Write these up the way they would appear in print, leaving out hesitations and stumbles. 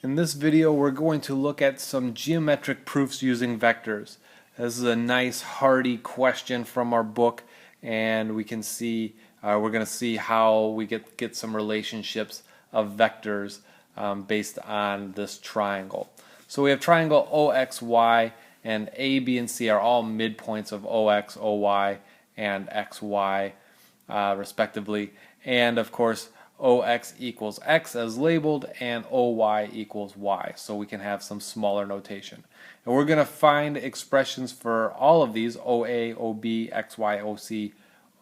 In this video, we're going to look at some geometric proofs using vectors. This is a nice hearty question from our book, and we can see we're going to see how we get some relationships of vectors based on this triangle. So we have triangle OXY, and A, B, and C are all midpoints of OX, OY, and XY respectively, and of course OX equals X as labeled and OY equals Y, so we can have some smaller notation. And we're going to find expressions for all of these, OA, OB, XY, OC,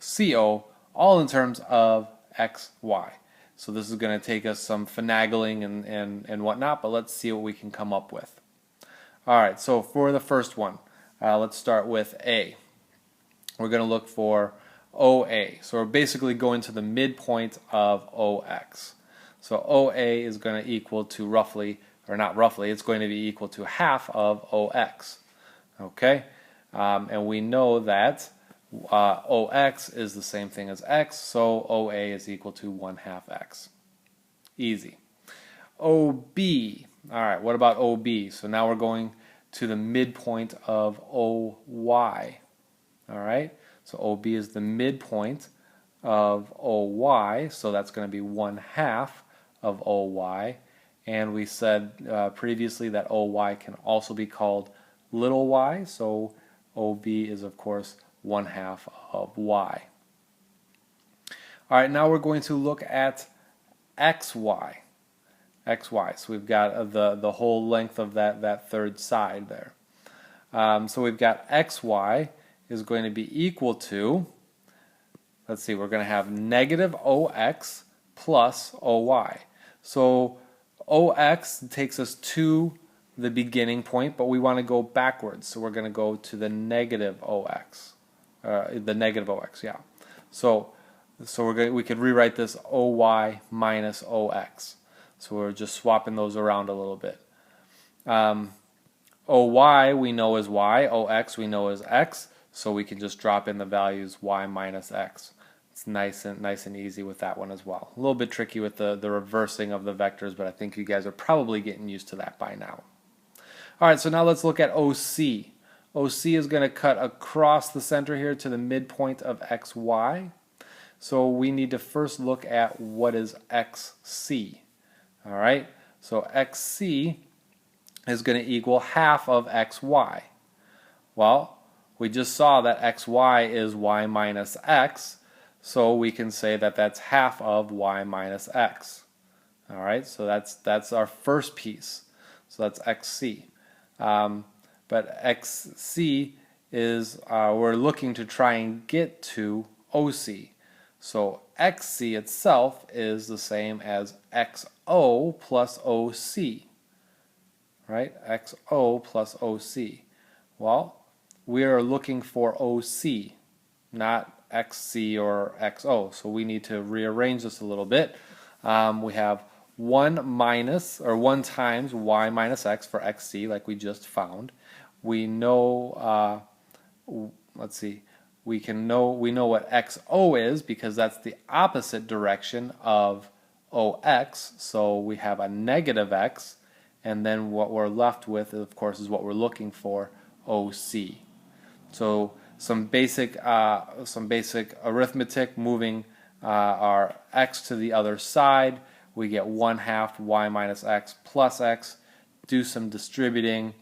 CO, all in terms of XY. So this is going to take us some finagling and whatnot, but let's see what we can come up with. Alright, so for the first one, let's start with A. We're going to look for OA. So we're basically going to the midpoint of OX. So OA is going to equal to roughly, or not roughly, it's going to be equal to half of OX. Okay? And we know that OX is the same thing as X, so OA is equal to 1/2 X. Easy. OB. Alright, what about OB? So now we're going to the midpoint of OY. Alright? So OB is the midpoint of OY, so that's going to be 1/2 of OY. And we said previously that OY can also be called little y, so OB is of course 1/2 of Y. Alright, now we're going to look at XY. XY, so we've got the whole length of that third side there. So we've got XY is going to be equal to, let's see, we're going to have negative OX plus OY. So OX takes us to the beginning point, but we want to go backwards, so we're going to go to the negative OX. Yeah. So we could rewrite this OY minus OX. So we're just swapping those around a little bit. OY we know is Y, OX we know is X, so we can just drop in the values Y minus X. It's nice and easy with that one as well. A little bit tricky with the reversing of the vectors, but I think you guys are probably getting used to that by now. Alright, so now let's look at OC. OC is going to cut across the center here to the midpoint of XY. So we need to first look at what is XC. Alright, so XC is going to equal half of XY. Well, we just saw that XY is Y minus X, so we can say that that's half of Y minus X. Alright, so that's our first piece. So that's XC. But XC is, we're looking to try and get to OC. So XC itself is the same as XO plus OC. Right? XO plus OC. Well, we are looking for OC, not XC or XO. So we need to rearrange this a little bit. We have 1 times Y minus X for XC, like we just found. We know, let's see, we know what XO is because that's the opposite direction of OX. So we have a negative X, and then what we're left with, of course, is what we're looking for, OC. So some basic arithmetic, moving our X to the other side. We get 1/2 Y minus X plus X. Do some distributing,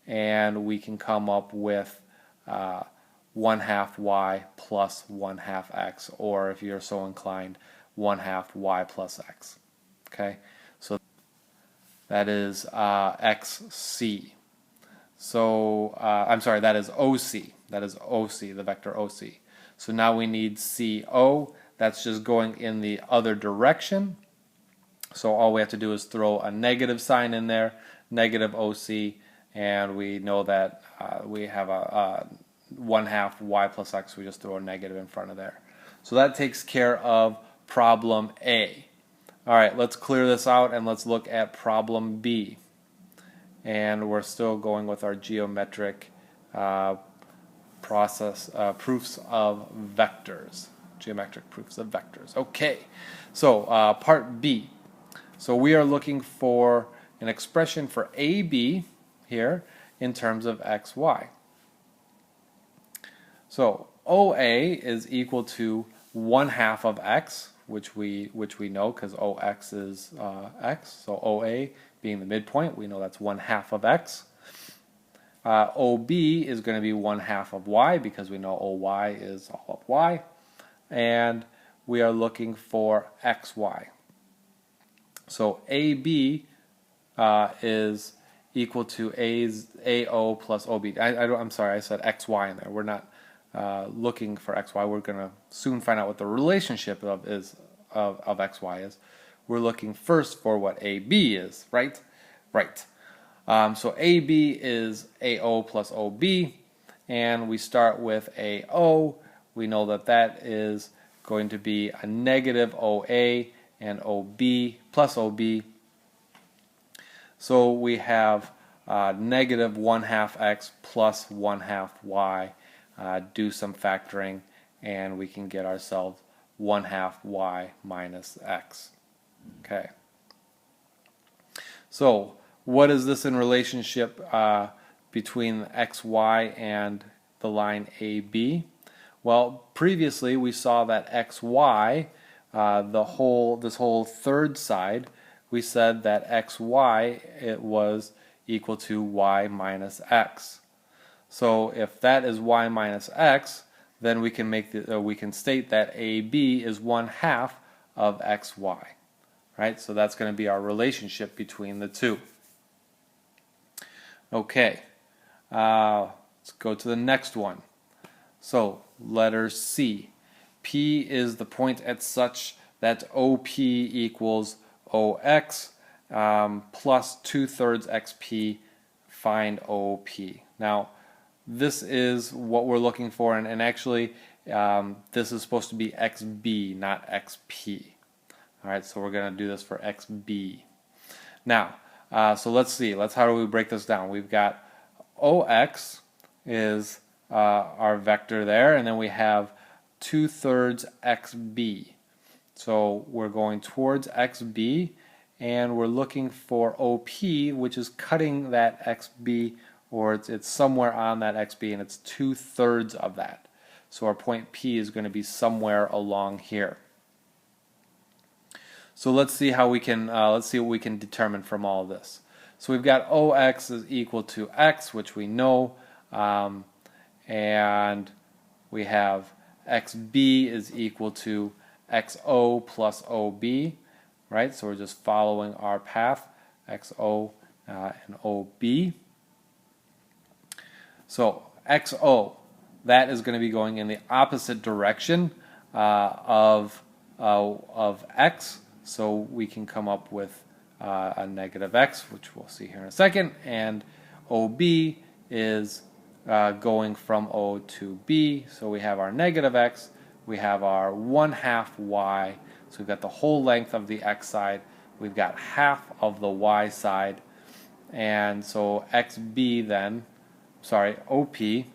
and we can come up with 1/2 Y plus 1/2 X, or if you're so inclined, 1/2 Y plus X. Okay, so that is XC. So I'm sorry, that is OC. That is OC, the vector OC. So now we need CO. That's just going in the other direction. So all we have to do is throw a negative sign in there, negative OC, and we know that we have a 1/2 Y plus X. We just throw a negative in front of there. So that takes care of problem A. Alright, let's clear this out and let's look at problem B. And we're still going with our geometric proofs of vectors. Geometric proofs of vectors. Okay, so part B. So we are looking for an expression for AB here in terms of xy. So OA is equal to 1/2 of x, which we know because OX is x. So OA being the midpoint, we know that's 1/2 of x. OB is going to be 1/2 of y because we know OY is all of y. And we are looking for xy. So AB is equal to AO plus OB. I'm sorry, I said XY in there. We're not looking for XY. We're going to soon find out what the relationship of XY is. We're looking first for what AB is, right? Right. So AB is AO plus OB, and we start with AO. We know that that is going to be a negative OA and OB plus OB. So we have negative 1/2 x plus 1/2 y. Do some factoring, and we can get ourselves 1/2 y minus x. Okay. So what is this in relationship between xy and the line AB? Well, previously we saw that xy, this whole third side, we said that xy it was equal to y minus x. So if that is y minus x, then we can state that AB is 1/2 of xy. Right? So that's going to be our relationship between the two. Okay, let's go to the next one. So letter C. P is the point at such that OP equals OX plus 2/3 XP. Find OP. Now, this is what we're looking for, and actually this is supposed to be XB, not XP. Alright, so we're going to do this for XB. Now, so let's see. How do we break this down? We've got OX is our vector there, and then we have 2/3 XB. So we're going towards XB, and we're looking for OP, which is cutting that XB, or it's somewhere on that XB, and it's 2/3 of that. So our point P is going to be somewhere along here. So let's see how we can let's see what we can determine from all of this. So we've got OX is equal to X, which we know, and we have XB is equal to XO plus OB, right? So we're just following our path, XO and OB. So XO, that is going to be going in the opposite direction of X. So we can come up with a negative x, which we'll see here in a second, and OB is going from O to B. So we have our negative x, we have our 1/2 y, so we've got the whole length of the x side, we've got half of the y side, and so XB then, OP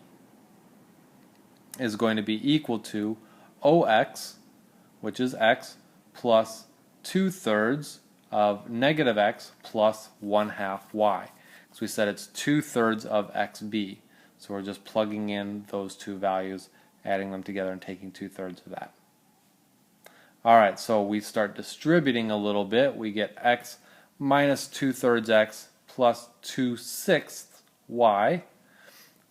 is going to be equal to OX, which is x, plus 2/3 of negative x plus 1/2 y. So we said it's 2/3 of XB. So we're just plugging in those two values, adding them together, and taking 2/3 of that. Alright, so we start distributing a little bit. We get x minus 2/3 x plus 2/6 y.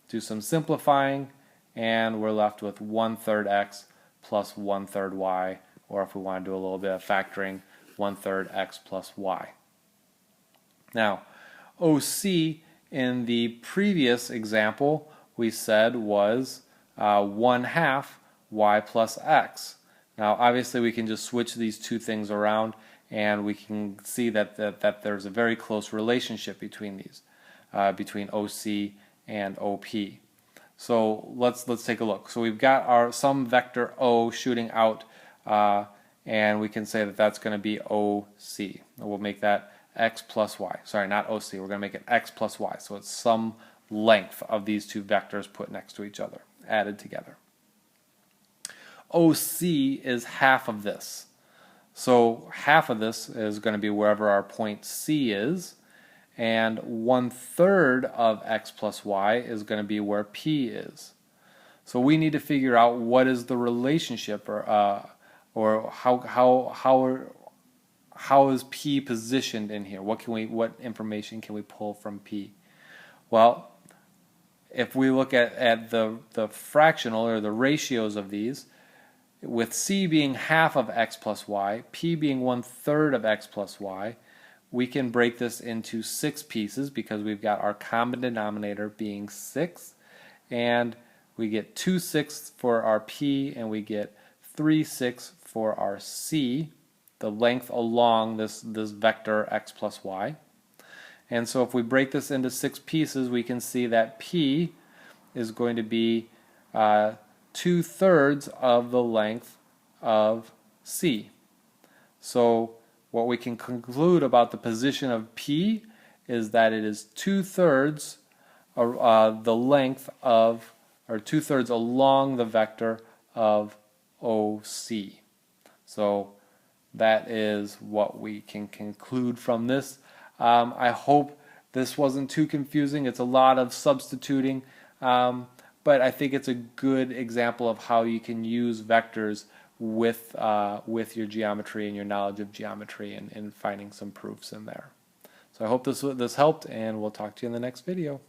Do some simplifying, and we're left with 1/3 x plus 1/3 y, or if we want to do a little bit of factoring, 1/3 x plus y. Now, OC in the previous example we said was 1/2 y plus x. Now, obviously, we can just switch these two things around, and we can see that there's a very close relationship between these, between OC and OP. So let's take a look. So we've got some vector O shooting out, and we can say that that's going to be OC. We'll make that x plus y. Sorry, not OC. We're going to make it x plus y. So it's some length of these two vectors put next to each other, added together. OC is half of this. So half of this is going to be wherever our point C is, and 1/3 of x plus y is going to be where p is. So we need to figure out what is the relationship, or how is p positioned in here. What information can we pull from p? Well, if we look at the fractional or the ratios of these, with c being half of x plus y, p being 1/3 of x plus y, we can break this into 6 pieces because we've got our common denominator being 6, and we get 2/6 for our p and we get 3/6 for our c, the length along this vector x plus y. And so if we break this into 6 pieces, we can see that p is going to be 2/3 of the length of c. So what we can conclude about the position of p is that it is 2/3 the length of, or 2/3 along the vector of OC. So that is what we can conclude from this. I hope this wasn't too confusing. It's a lot of substituting, but I think it's a good example of how you can use vectors with your geometry and your knowledge of geometry, and finding some proofs in there. So I hope this helped, and we'll talk to you in the next video.